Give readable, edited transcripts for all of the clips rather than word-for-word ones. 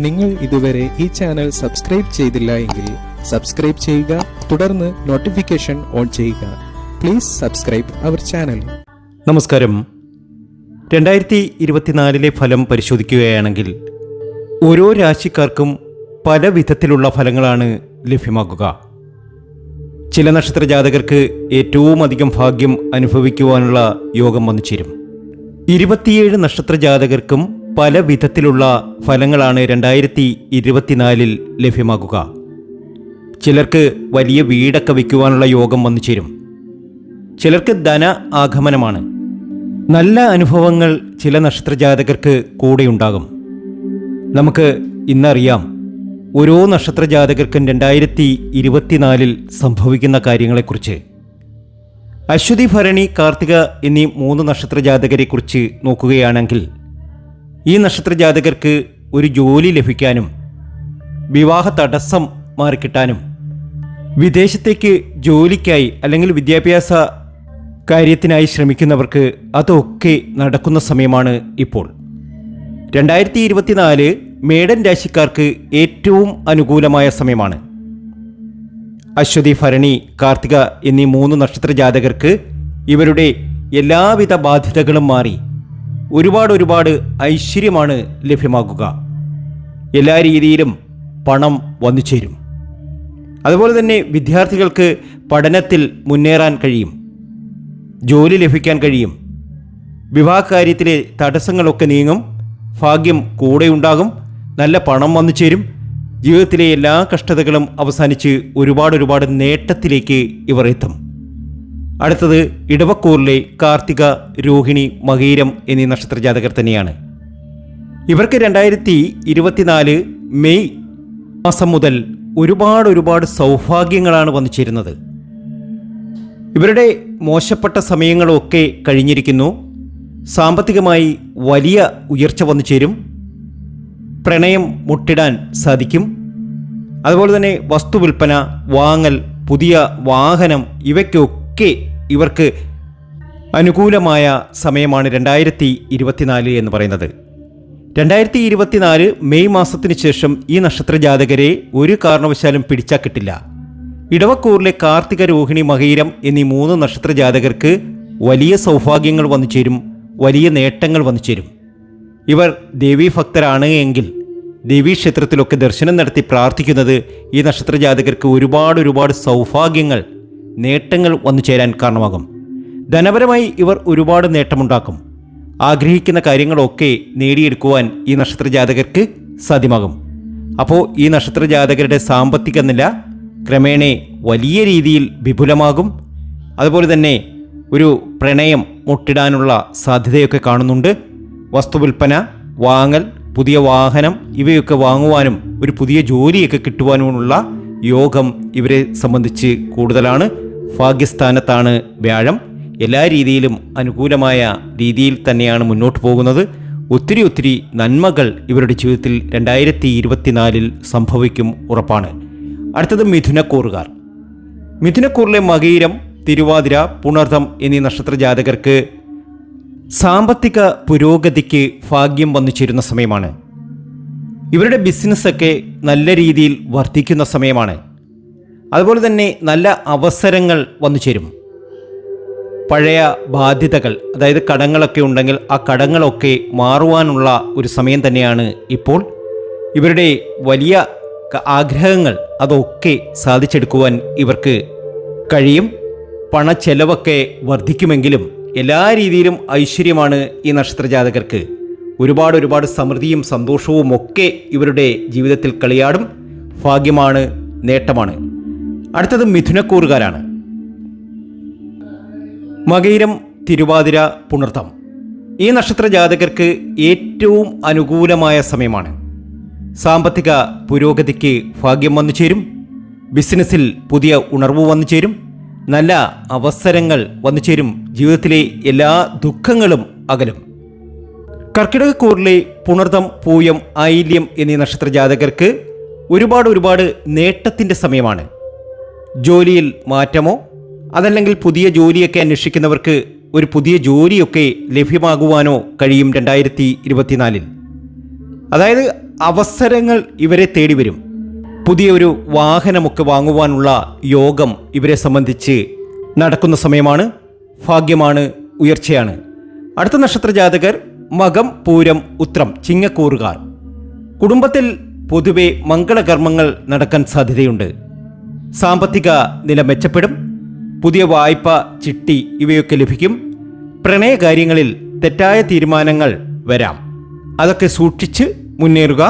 നിങ്ങൾ ഇതുവരെ ഈ ചാനൽ സബ്സ്ക്രൈബ് ചെയ്തില്ല എങ്കിൽ സബ്സ്ക്രൈബ് ചെയ്യുക, തുടർന്ന് നോട്ടിഫിക്കേഷൻ ഓൺ ചെയ്യുക. Please subscribe our channel. നമസ്കാരം. 2024 ഫലം പരിശോധിക്കുകയാണെങ്കിൽ ഓരോ രാശിക്കാർക്കും പല വിധത്തിലുള്ള ഫലങ്ങളാണ് ലഭ്യമാകുക. ചില നക്ഷത്ര ജാതകർക്ക് ഏറ്റവും അധികം ഭാഗ്യം അനുഭവിക്കുവാനുള്ള യോഗം വന്നു ചേരും. 27 നക്ഷത്ര ജാതകർക്കും പല വിധത്തിലുള്ള ഫലങ്ങളാണ് 2024 ലഭ്യമാകുക. ചിലർക്ക് വലിയ വീടൊക്കെ വയ്ക്കുവാനുള്ള യോഗം വന്നു ചേരും. ചിലർക്ക് ധന ആഗമനമാണ്. നല്ല അനുഭവങ്ങൾ ചില നക്ഷത്ര ജാതകർക്ക് കൂടെയുണ്ടാകും. നമുക്ക് ഇന്നറിയാം ഓരോ നക്ഷത്ര ജാതകർക്കും 2024 സംഭവിക്കുന്ന കാര്യങ്ങളെക്കുറിച്ച്. അശ്വതി, ഭരണി, കാർത്തിക എന്നീ 3 നക്ഷത്ര ജാതകരെക്കുറിച്ച് നോക്കുകയാണെങ്കിൽ ഈ നക്ഷത്ര ജാതകർക്ക് ഒരു ജോലി ലഭിക്കാനും വിവാഹ തടസ്സം മാറിക്കിട്ടാനും വിദേശത്തേക്ക് ജോലിക്കായി അല്ലെങ്കിൽ വിദ്യാഭ്യാസ കാര്യത്തിനായി ശ്രമിക്കുന്നവർക്ക് അതൊക്കെ നടക്കുന്ന സമയമാണ് ഇപ്പോൾ. 2024 മേടൻ രാശിക്കാർക്ക് ഏറ്റവും അനുകൂലമായ സമയമാണ്. അശ്വതി, ഭരണി, കാർത്തിക എന്നീ 3 നക്ഷത്ര ജാതകർക്ക് ഇവരുടെ എല്ലാവിധ ബാധ്യതകളും മാറി ഒരുപാട് ഐശ്വര്യമാണ് ലഭ്യമാകുക. എല്ലാ രീതിയിലും പണം വന്നു ചേരും. അതുപോലെ തന്നെ വിദ്യാർത്ഥികൾക്ക് പഠനത്തിൽ മുന്നേറാൻ കഴിയും, ജോലി ലഭിക്കാൻ കഴിയും, വിവാഹകാര്യത്തിലെ തടസ്സങ്ങളൊക്കെ നീങ്ങും, ഭാഗ്യം കൂടെയുണ്ടാകും, നല്ല പണം വന്നു ചേരും. ജീവിതത്തിലെ എല്ലാ കഷ്ടതകളും അവസാനിച്ച് ഒരുപാട് നേട്ടത്തിലേക്ക് ഇവർ എത്തും. അടുത്തത് ഇടവക്കൂറിലെ കാർത്തിക, രോഹിണി, മകീരം എന്നീ നക്ഷത്ര ജാതകർ തന്നെയാണ്. ഇവർക്ക് 2024 മെയ് മാസം മുതൽ ഒരുപാട് സൗഭാഗ്യങ്ങളാണ് വന്നു ചേരുന്നത്. ഇവരുടെ മോശപ്പെട്ട സമയങ്ങളൊക്കെ കഴിഞ്ഞിരിക്കുന്നു. സാമ്പത്തികമായി വലിയ ഉയർച്ച വന്നു ചേരും. പ്രണയം മുട്ടിടാൻ സാധിക്കും. അതുപോലെ തന്നെ വസ്തു വിൽപ്പന, വാങ്ങൽ, പുതിയ വാഹനം ഇവയ്ക്കൊക്കെ ഇവർക്ക് അനുകൂലമായ സമയമാണ് 2024 എന്ന് പറയുന്നത്. 2024 മെയ് മാസത്തിന് ശേഷം ഈ നക്ഷത്ര ജാതകരെ ഒരു കാരണവശാലും പിടിച്ചാൽ കിട്ടില്ല. ഇടവക്കൂറിലെ കാർത്തിക, രോഹിണി, മകീരം എന്നീ 3 നക്ഷത്ര ജാതകർക്ക് വലിയ സൗഭാഗ്യങ്ങൾ വന്നു ചേരും, വലിയ നേട്ടങ്ങൾ വന്നു ചേരും. ഇവർ ദേവീഭക്തരാണ് എങ്കിൽ ദേവീക്ഷേത്രത്തിലൊക്കെ ദർശനം നടത്തി പ്രാർത്ഥിക്കുന്നത് ഈ നക്ഷത്ര ജാതകർക്ക് ഒരുപാട് സൗഭാഗ്യങ്ങൾ, നേട്ടങ്ങൾ വന്നു ചേരാൻ കാരണമാകും. ധനപരമായി ഇവർ ഒരുപാട് നേട്ടമുണ്ടാക്കും. ആഗ്രഹിക്കുന്ന കാര്യങ്ങളൊക്കെ നേടിയെടുക്കുവാൻ ഈ നക്ഷത്ര ജാതകർക്ക് സാധ്യമാകും. അപ്പോൾ ഈ നക്ഷത്ര ജാതകരുടെ സാമ്പത്തിക നില ക്രമേണ വലിയ രീതിയിൽ വിപുലമാകും. അതുപോലെ തന്നെ ഒരു പ്രണയം മുട്ടിടാനുള്ള സാധ്യതയൊക്കെ കാണുന്നുണ്ട്. വസ്തുവിൽപ്പന, വാങ്ങൽ, പുതിയ വാഹനം ഇവയൊക്കെ വാങ്ങുവാനും ഒരു പുതിയ ജോലിയൊക്കെ കിട്ടുവാനുമുള്ള യോഗം ഇവരെ സംബന്ധിച്ച് കൂടുതലാണ്. ഭാഗ്യസ്ഥാനത്താണ് വ്യാഴം. എല്ലാ രീതിയിലും അനുകൂലമായ രീതിയിൽ തന്നെയാണ് മുന്നോട്ട് പോകുന്നത്. ഒത്തിരി നന്മകൾ ഇവരുടെ ജീവിതത്തിൽ 2024 സംഭവിക്കും, ഉറപ്പാണ്. അടുത്തത് മിഥുനക്കൂറുകാർ. മിഥുനക്കൂറിലെ മകീരം, തിരുവാതിര, പുണർതം എന്നീ നക്ഷത്ര ജാതകർക്ക് സാമ്പത്തിക പുരോഗതിക്ക് ഭാഗ്യം വന്നു ചേരുന്ന സമയമാണ്. ഇവരുടെ ബിസിനസ്സൊക്കെ നല്ല രീതിയിൽ വർദ്ധിക്കുന്ന സമയമാണ്. അതുപോലെ തന്നെ നല്ല അവസരങ്ങൾ വന്നു ചേരും. പഴയ ബാധ്യതകൾ, അതായത് കടങ്ങളൊക്കെ ഉണ്ടെങ്കിൽ ആ കടങ്ങളൊക്കെ മാറുവാനുള്ള ഒരു സമയം തന്നെയാണ് ഇപ്പോൾ. ഇവരുടെ വലിയ ആഗ്രഹങ്ങൾ അതൊക്കെ സാധിച്ചെടുക്കുവാൻ ഇവർക്ക് കഴിയും. പണച്ചെലവൊക്കെ വർദ്ധിക്കുമെങ്കിലും എല്ലാ രീതിയിലും ഐശ്വര്യമാണ് ഈ നക്ഷത്ര ജാതകർക്ക്. ഒരുപാട് സമൃദ്ധിയും സന്തോഷവും ഒക്കെ ഇവരുടെ ജീവിതത്തിൽ കളിയാടും. ഭാഗ്യമാണ്, നേട്ടമാണ്. അടുത്തത് മിഥുനക്കൂറുകാരാണ്. മകീരം, തിരുവാതിര, പുണർതം ഈ നക്ഷത്ര ജാതകർക്ക് ഏറ്റവും അനുകൂലമായ സമയമാണ്. സാമ്പത്തിക പുരോഗതിക്ക് ഭാഗ്യം വന്നു ചേരും. ബിസിനസ്സിൽ പുതിയ ഉണർവ് വന്നു ചേരും. നല്ല അവസരങ്ങൾ വന്നു ചേരും. ജീവിതത്തിലെ എല്ലാ ദുഃഖങ്ങളും അകലും. കർക്കിടകക്കൂറിലെ പുണർതം, പൂയം, ആയില്യം എന്നീ നക്ഷത്ര ജാതകർക്ക് ഒരുപാട് നേട്ടത്തിൻ്റെ സമയമാണ്. ജോലിയിൽ മാറ്റമോ അതല്ലെങ്കിൽ പുതിയ ജോലിയൊക്കെ അന്വേഷിക്കുന്നവർക്ക് ഒരു പുതിയ ജോലിയൊക്കെ ലഭ്യമാകുവാനോ കഴിയും 2024. അതായത് അവസരങ്ങൾ ഇവരെ തേടി വരും. പുതിയൊരു വാഹനമൊക്കെ വാങ്ങുവാനുള്ള യോഗം ഇവരെ സംബന്ധിച്ച് നടക്കുന്ന സമയമാണ്. ഭാഗ്യമാണ്, ഉയർച്ചയാണ്. അടുത്ത നക്ഷത്ര ജാതകർ മകം, പൂരം, ഉത്രം, ചിങ്ങക്കൂറുകാർ. കുടുംബത്തിൽ പൊതുവെ മംഗളകർമ്മങ്ങൾ നടക്കാൻ സാധ്യതയുണ്ട്. സാമ്പത്തിക നില മെച്ചപ്പെടും. പുതിയ വായ്പ, ചിട്ടി ഇവയൊക്കെ ലഭിക്കും. പ്രണയകാര്യങ്ങളിൽ തെറ്റായ തീരുമാനങ്ങൾ വരാം. അതൊക്കെ സൂക്ഷിച്ച് മുന്നേറുക.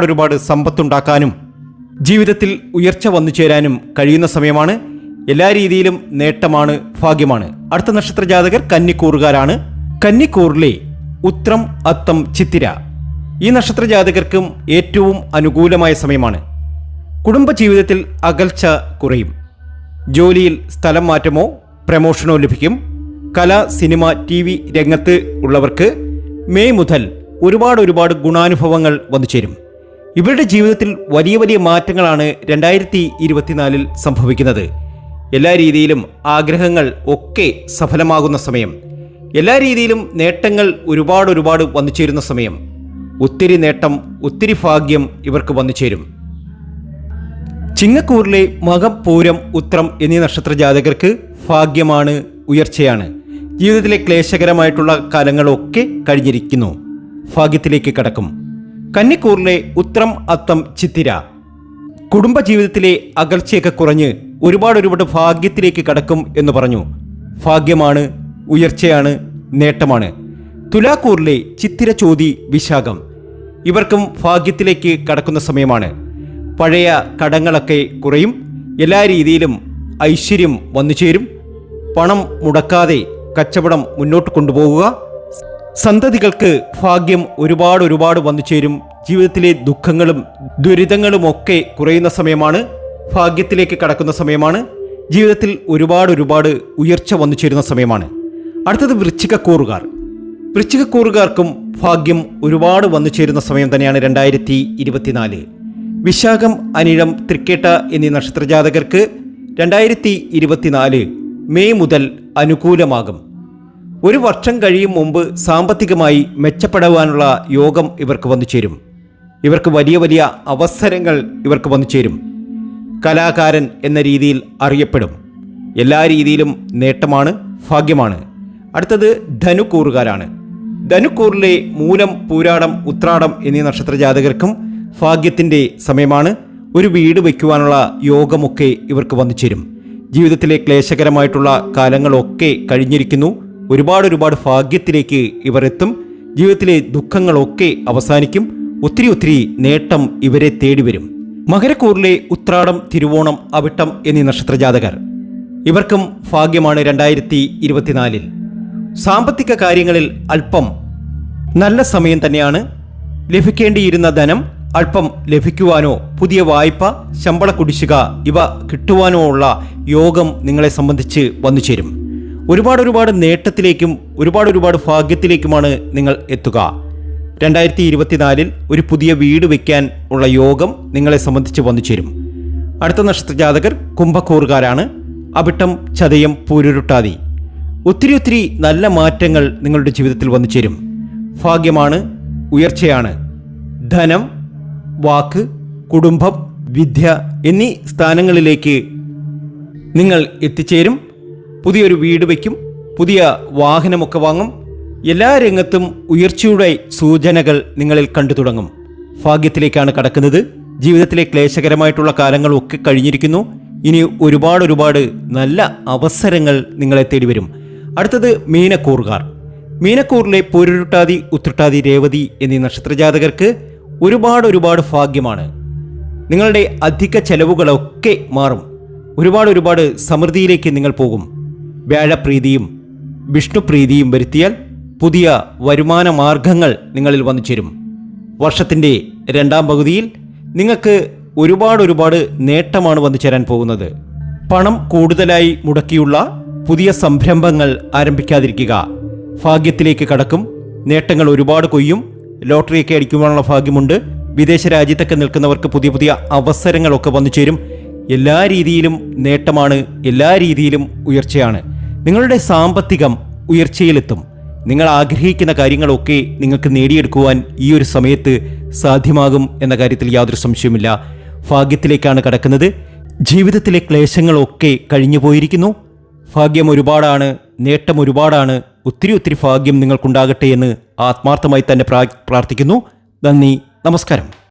ഒരുപാട് സമ്പത്തുണ്ടാക്കാനും ജീവിതത്തിൽ ഉയർച്ച വന്നു ചേരാനും കഴിയുന്ന സമയമാണ്. എല്ലാ രീതിയിലും നേട്ടമാണ്, ഭാഗ്യമാണ്. അടുത്ത നക്ഷത്ര ജാതകർ കന്നിക്കൂറുകാരാണ്. കന്നിക്കൂറിലെ ഉത്രം, അത്തം, ചിത്തിര ഈ നക്ഷത്ര ജാതകർക്കും ഏറ്റവും അനുകൂലമായ സമയമാണ്. കുടുംബജീവിതത്തിൽ അകൽച്ച കുറയും. ജോലിയിൽ സ്ഥലം മാറ്റമോ പ്രമോഷനോ ലഭിക്കും. കല, സിനിമ, TV രംഗത്ത് ഉള്ളവർക്ക് മെയ് മുതൽ ഒരുപാട് ഗുണാനുഭവങ്ങൾ വന്നു ചേരും. ഇവരുടെ ജീവിതത്തിൽ വലിയ മാറ്റങ്ങളാണ് 2024 സംഭവിക്കുന്നത്. എല്ലാ രീതിയിലും ആഗ്രഹങ്ങൾ ഒക്കെ സഫലമാകുന്ന സമയം. എല്ലാ രീതിയിലും നേട്ടങ്ങൾ ഒരുപാട് വന്നു ചേരുന്ന സമയം. ഒത്തിരി നേട്ടം, ഒത്തിരി ഭാഗ്യം ഇവർക്ക് വന്നു ചേരും. ചിങ്ങക്കൂറിലെ മകം, പൂരം, ഉത്രം എന്നീ നക്ഷത്ര ജാതകർക്ക് ഭാഗ്യമാണ്, ഉയർച്ചയാണ്. ജീവിതത്തിലെ ക്ലേശകരമായിട്ടുള്ള കാലങ്ങളൊക്കെ കഴിഞ്ഞിരിക്കുന്നു. ഭാഗ്യത്തിലേക്ക് കടക്കും. കന്നിക്കൂറിലെ ഉത്രം, അത്തം, ചിത്തിര കുടുംബജീവിതത്തിലെ അകൽച്ചയൊക്കെ കുറഞ്ഞ് ഒരുപാട് ഭാഗ്യത്തിലേക്ക് കടക്കും എന്ന് പറഞ്ഞു. ഭാഗ്യമാണ്, ഉയർച്ചയാണ്, നേട്ടമാണ്. തുലാക്കൂറിലെ ചിത്തിര, ചോതി, വിശാഖം ഇവർക്കും ഭാഗ്യത്തിലേക്ക് കടക്കുന്ന സമയമാണ്. പഴയ കടങ്ങളൊക്കെ കുറയും. എല്ലാ രീതിയിലും ഐശ്വര്യം വന്നു ചേരും. പണം മുടക്കാതെ കച്ചവടം മുന്നോട്ട് കൊണ്ടുപോകുക. സന്തതികൾക്ക് ഭാഗ്യം ഒരുപാട് വന്നു ചേരും. ജീവിതത്തിലെ ദുഃഖങ്ങളും ദുരിതങ്ങളുമൊക്കെ കുറയുന്ന സമയമാണ്. ഭാഗ്യത്തിലേക്ക് കടക്കുന്ന സമയമാണ്. ജീവിതത്തിൽ ഒരുപാട് ഉയർച്ച വന്നു ചേരുന്ന സമയമാണ്. അടുത്തത് വൃശ്ചികക്കൂറുകാർ. വൃശ്ചികക്കൂറുകാർക്കും ഭാഗ്യം ഒരുപാട് വന്നു ചേരുന്ന സമയം തന്നെയാണ് 2024. വിശാഖം, അനിഴം, തൃക്കേട്ട എന്നീ നക്ഷത്രജാതകർക്ക് 2024 മെയ് മുതൽ അനുകൂലമാകും. ഒരു വർഷം കഴിയും മുമ്പ് സാമ്പത്തികമായി മെച്ചപ്പെടുവാനുള്ള യോഗം ഇവർക്ക് വന്നു ചേരും. ഇവർക്ക് വലിയ അവസരങ്ങൾ ഇവർക്ക് വന്നു ചേരും. കലാകാരൻ എന്ന രീതിയിൽ അറിയപ്പെടും. എല്ലാ രീതിയിലും നേട്ടമാണ്, ഭാഗ്യമാണ്. അടുത്തത് ധനുക്കൂറുകാരാണ്. ധനുക്കൂറിലെ മൂലം, പൂരാടം, ഉത്രാടം എന്നീ നക്ഷത്ര ജാതകർക്കും ഭാഗ്യത്തിൻ്റെ സമയമാണ്. ഒരു വീട് വയ്ക്കുവാനുള്ള യോഗമൊക്കെ ഇവർക്ക് വന്നു ചേരും. ജീവിതത്തിലെ ക്ലേശകരമായിട്ടുള്ള കാലങ്ങളൊക്കെ കഴിഞ്ഞിരിക്കുന്നു. ഒരുപാട് ഭാഗ്യത്തിലേക്ക് ഇവർ എത്തും. ജീവിതത്തിലെ ദുഃഖങ്ങളൊക്കെ അവസാനിക്കും. ഒത്തിരി നേട്ടം ഇവരെ തേടി വരും. മകരക്കൂറിലെ ഉത്രാടം, തിരുവോണം, അവിട്ടം എന്നീ നക്ഷത്ര ജാതകർ ഇവർക്കും ഭാഗ്യമാണ് 2024. സാമ്പത്തിക കാര്യങ്ങളിൽ അല്പം നല്ല സമയം തന്നെയാണ്. ലഭിക്കേണ്ടിയിരുന്ന ധനം അല്പം ലഭിക്കുവാനോ പുതിയ വായ്പ, ശമ്പള കുടിശ്ശിക ഇവ കിട്ടുവാനോ ഉള്ള യോഗം നിങ്ങളെ സംബന്ധിച്ച് വന്നു ചേരും. ഒരുപാട് നേട്ടത്തിലേക്കും ഒരുപാട് ഭാഗ്യത്തിലേക്കുമാണ് നിങ്ങൾ എത്തുക. 2024 ഒരു പുതിയ വീട് വയ്ക്കാൻ ഉള്ള യോഗം നിങ്ങളെ സംബന്ധിച്ച് വന്നു ചേരും. അടുത്ത നക്ഷത്ര ജാതകർ കുംഭക്കൂറുകാരാണ്. അവിട്ടം, ചതയം, പൂരുരുട്ടാതി ഒത്തിരി നല്ല മാറ്റങ്ങൾ നിങ്ങളുടെ ജീവിതത്തിൽ വന്നു ചേരും. ഭാഗ്യമാണ്, ഉയർച്ചയാണ്. ധനം, വാക്ക്, കുടുംബം, വിദ്യ എന്നീ സ്ഥാനങ്ങളിലേക്ക് നിങ്ങൾ എത്തിച്ചേരും. പുതിയൊരു വീട് വയ്ക്കും. പുതിയ വാഹനമൊക്കെ വാങ്ങും. എല്ലാ രംഗത്തും ഉയർച്ചയുടെ സൂചനകൾ നിങ്ങളിൽ കണ്ടു തുടങ്ങും. ഭാഗ്യത്തിലേക്കാണ് കടക്കുന്നത്. ജീവിതത്തിലെ ക്ലേശകരമായിട്ടുള്ള കാലങ്ങളൊക്കെ കഴിഞ്ഞിരിക്കുന്നു. ഇനി ഒരുപാട് നല്ല അവസരങ്ങൾ നിങ്ങളെ തേടി വരും. അടുത്തത് മീനക്കൂറുകാർ. മീനക്കൂറിലെ പൂരുരുട്ടാതി, ഉത്രട്ടാതി, രേവതി എന്നീ നക്ഷത്രജാതകർക്ക് ഒരുപാട് ഭാഗ്യമാണ്. നിങ്ങളുടെ അധിക ചെലവുകളൊക്കെ മാറും. ഒരുപാട് സമൃദ്ധിയിലേക്ക് നിങ്ങൾ പോകും. വ്യാഴപ്രീതിയും വിഷ്ണുപ്രീതിയും വരുത്തിയാൽ പുതിയ വരുമാന മാർഗങ്ങൾ നിങ്ങളിൽ വന്നു ചേരും. വർഷത്തിൻ്റെ രണ്ടാം പകുതിയിൽ നിങ്ങൾക്ക് ഒരുപാട് നേട്ടമാണ് വന്നു ചേരാൻ പോകുന്നത്. പണം കൂടുതലായി മുടക്കിയുള്ള പുതിയ സംരംഭങ്ങൾ ആരംഭിക്കാതിരിക്കുക. ഭാഗ്യത്തിലേക്ക് കടക്കും. നേട്ടങ്ങൾ ഒരുപാട് കൊയ്യും. ലോട്ടറിയൊക്കെ അടിക്കുവാനുള്ള ഭാഗ്യമുണ്ട്. വിദേശ രാജ്യത്തൊക്കെ നിൽക്കുന്നവർക്ക് പുതിയ അവസരങ്ങളൊക്കെ വന്നു ചേരും. എല്ലാ രീതിയിലും നേട്ടമാണ്, എല്ലാ രീതിയിലും ഉയർച്ചയാണ്. നിങ്ങളുടെ സാമ്പത്തികം ഉയർച്ചയിലെത്തും. നിങ്ങൾ ആഗ്രഹിക്കുന്ന കാര്യങ്ങളൊക്കെ നിങ്ങൾക്ക് നേടിയെടുക്കുവാൻ ഈ ഒരു സമയത്ത് സാധ്യമാകും എന്ന കാര്യത്തിൽ യാതൊരു സംശയവുമില്ല. ഭാഗ്യത്തിലേക്കാണ് കടക്കുന്നത്. ജീവിതത്തിലെ ക്ലേശങ്ങളൊക്കെ കഴിഞ്ഞു പോയിരിക്കുന്നു. ഭാഗ്യം ഒരുപാടാണ്, നേട്ടം ഒരുപാടാണ്. ഒത്തിരി ഭാഗ്യം നിങ്ങൾക്കുണ്ടാകട്ടെ എന്ന് ആത്മാർത്ഥമായി തന്നെ പ്രാർത്ഥിക്കുന്നു. നന്ദി, നമസ്കാരം.